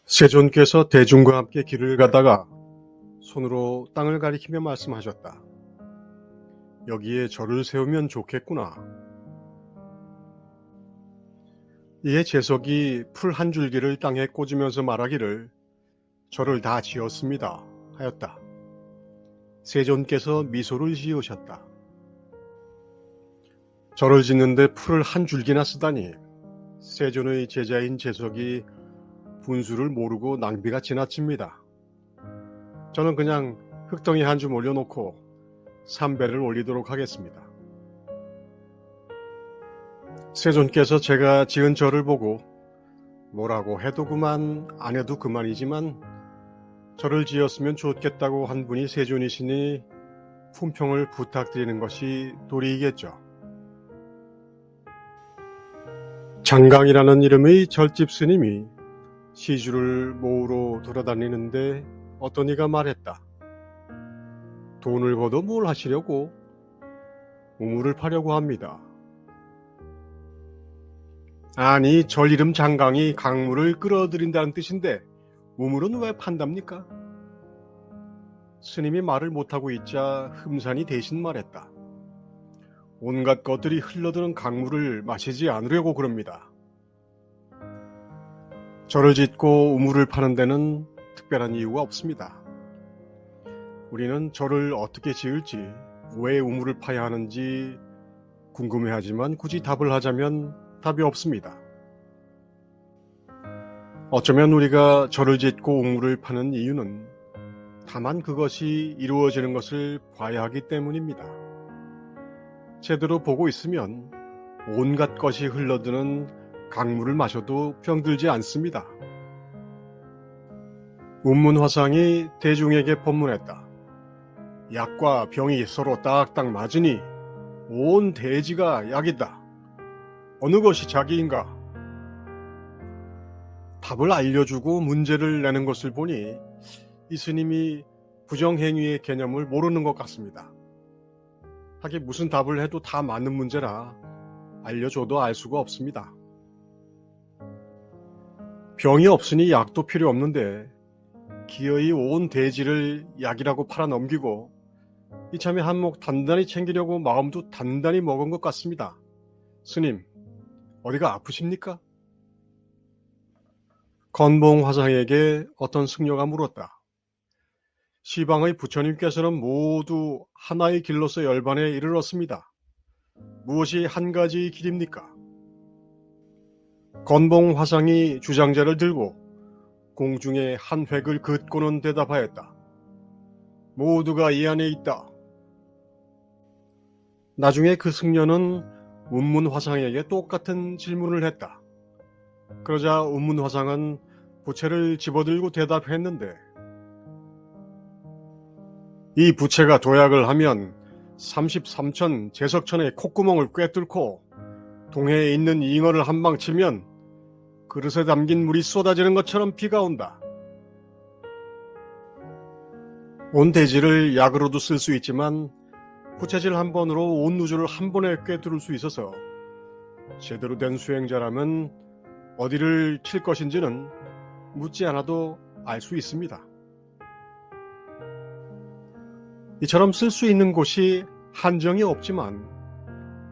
세존께서 대중과 함께 길을 가다가 손으로 땅을 가리키며 말씀하셨다. 여기에 절을 세우면 좋겠구나. 이에 재석이 풀 한 줄기를 땅에 꽂으면서 말하기를 절을 다 지었습니다 하였다. 세존께서 미소를 지으셨다. 절을 짓는데 풀을 한 줄기나 쓰다니. 세존의 제자인 재석이 분수를 모르고 낭비가 지나칩니다. 저는 그냥 흙덩이 한 줌 올려놓고 3배를 올리도록 하겠습니다. 세존께서 제가 지은 절을 보고 뭐라고 해도 그만 안 해도 그만이지만 절을 지었으면 좋겠다고 한 분이 세존이시니 품평을 부탁드리는 것이 도리이겠죠. 장강이라는 이름의 절집 스님이 시주를 모으러 돌아다니는데 어떤 이가 말했다. 돈을 벌어 뭘 하시려고? 우물을 파려고 합니다. 아니, 절 이름 장강이 강물을 끌어들인다는 뜻인데 우물은 왜 판답니까? 스님이 말을 못하고 있자 흠산이 대신 말했다. 온갖 것들이 흘러드는 강물을 마시지 않으려고 그럽니다. 절을 짓고 우물을 파는 데는 특별한 이유가 없습니다. 우리는 절을 어떻게 지을지, 왜 우물을 파야 하는지 궁금해하지만 굳이 답을 하자면 답이 없습니다. 어쩌면 우리가 절을 짓고 우물을 파는 이유는 다만 그것이 이루어지는 것을 봐야 하기 때문입니다. 제대로 보고 있으면 온갖 것이 흘러드는 강물을 마셔도 병들지 않습니다. 운문화상이 대중에게 법문했다. 약과 병이 서로 딱딱 맞으니 온 대지가 약이다. 어느 것이 자기인가? 답을 알려주고 문제를 내는 것을 보니 이 스님이 부정행위의 개념을 모르는 것 같습니다. 하긴 무슨 답을 해도 다 맞는 문제라 알려줘도 알 수가 없습니다. 병이 없으니 약도 필요 없는데 기어이 온 대지를 약이라고 팔아넘기고 이참에 한몫 단단히 챙기려고 마음도 단단히 먹은 것 같습니다. 스님, 어디가 아프십니까? 건봉 화상에게 어떤 승려가 물었다. 시방의 부처님께서는 모두 하나의 길로서 열반에 이르렀습니다. 무엇이 한 가지 길입니까? 건봉 화상이 주장자를 들고 공중에 한 획을 긋고는 대답하였다. 모두가 이 안에 있다. 나중에 그 승려는 운문 화상에게 똑같은 질문을 했다. 그러자 운문 화상은 부채를 집어들고 대답했는데 이 부채가 도약을 하면 33천 제석천의 콧구멍을 꿰뚫고 동해에 있는 잉어를 한 방 치면 그릇에 담긴 물이 쏟아지는 것처럼 비가 온다. 온 대지를 약으로도 쓸 수 있지만 부채질 한 번으로 온 우주를 한 번에 꿰뚫을 수 있어서 제대로 된 수행자라면 어디를 칠 것인지는 묻지 않아도 알 수 있습니다. 이처럼 쓸 수 있는 곳이 한정이 없지만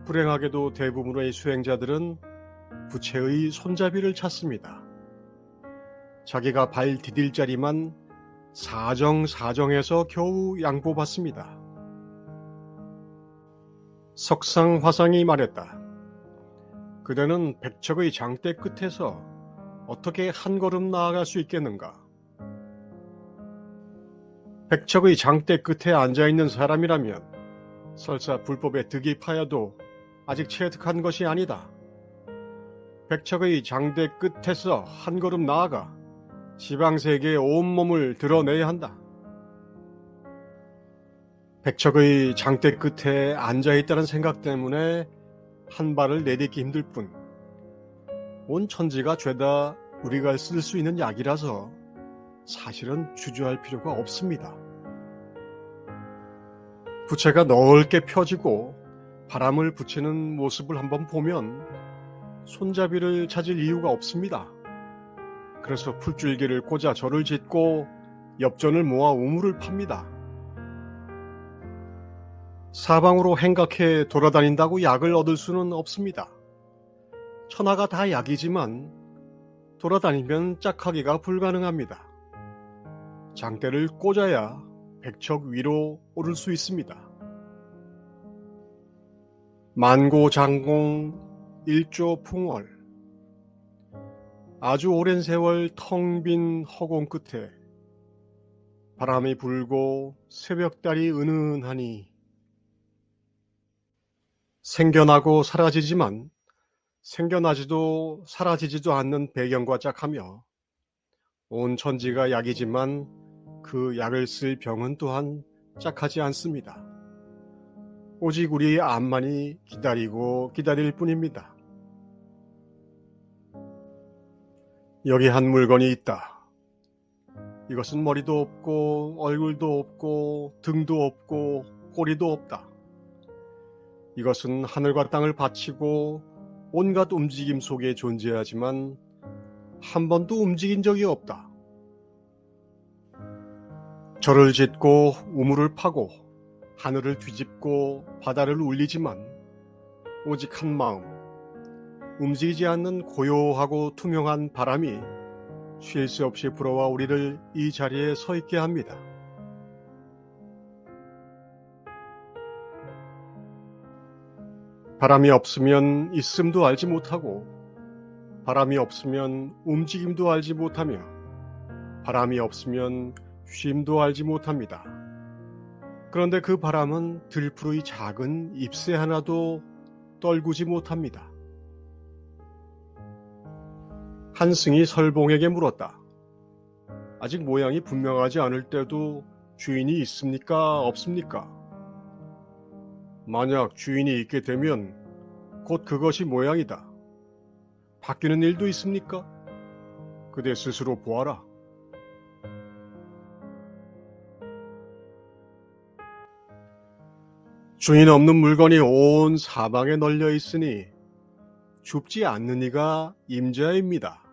불행하게도 대부분의 수행자들은 부채의 손잡이를 찾습니다. 자기가 발 디딜 자리만 사정사정해서 겨우 양보받습니다. 석상화상이 말했다. 그대는 백척의 장대 끝에서 어떻게 한 걸음 나아갈 수 있겠는가? 백척의 장대 끝에 앉아있는 사람이라면 설사 불법에 득이 파여도 아직 체득한 것이 아니다. 백척의 장대 끝에서 한 걸음 나아가 지방세계에 온몸을 드러내야 한다. 백척의 장대 끝에 앉아있다는 생각 때문에 한 발을 내딛기 힘들 뿐 온 천지가 죄다 우리가 쓸 수 있는 약이라서 사실은 주저할 필요가 없습니다. 부채가 넓게 펴지고 바람을 붙이는 모습을 한번 보면 손잡이를 찾을 이유가 없습니다. 그래서 풀줄기를 꽂아 절을 짓고 엽전을 모아 우물을 팝니다. 사방으로 행각해 돌아다닌다고 약을 얻을 수는 없습니다. 천하가 다 약이지만 돌아다니면 짝하기가 불가능합니다. 장대를 꽂아야 백척 위로 오를 수 있습니다. 만고장공 일조풍월. 아주 오랜 세월 텅 빈 허공 끝에 바람이 불고 새벽달이 은은하니 생겨나고 사라지지만 생겨나지도 사라지지도 않는 배경과 짝하며 온 천지가 약이지만 그 약을 쓸 병은 또한 짝하지 않습니다. 오직 우리의 암만이 기다리고 기다릴 뿐입니다. 여기 한 물건이 있다. 이것은 머리도 없고 얼굴도 없고 등도 없고 꼬리도 없다. 이것은 하늘과 땅을 바치고 온갖 움직임 속에 존재하지만 한 번도 움직인 적이 없다. 절을 짓고 우물을 파고 하늘을 뒤집고 바다를 울리지만 오직 한 마음, 움직이지 않는 고요하고 투명한 바람이 쉴 새 없이 불어와 우리를 이 자리에 서 있게 합니다. 바람이 없으면 있음도 알지 못하고 바람이 없으면 움직임도 알지 못하며 바람이 없으면 쉼도 알지 못합니다. 그런데 그 바람은 들풀의 작은 잎새 하나도 떨구지 못합니다. 한 승이 설봉에게 물었다. 아직 모양이 분명하지 않을 때도 주인이 있습니까? 없습니까? 만약 주인이 있게 되면 곧 그것이 모양이다. 바뀌는 일도 있습니까? 그대 스스로 보아라. 주인 없는 물건이 온 사방에 널려 있으니 줍지 않는 이가 임자입니다.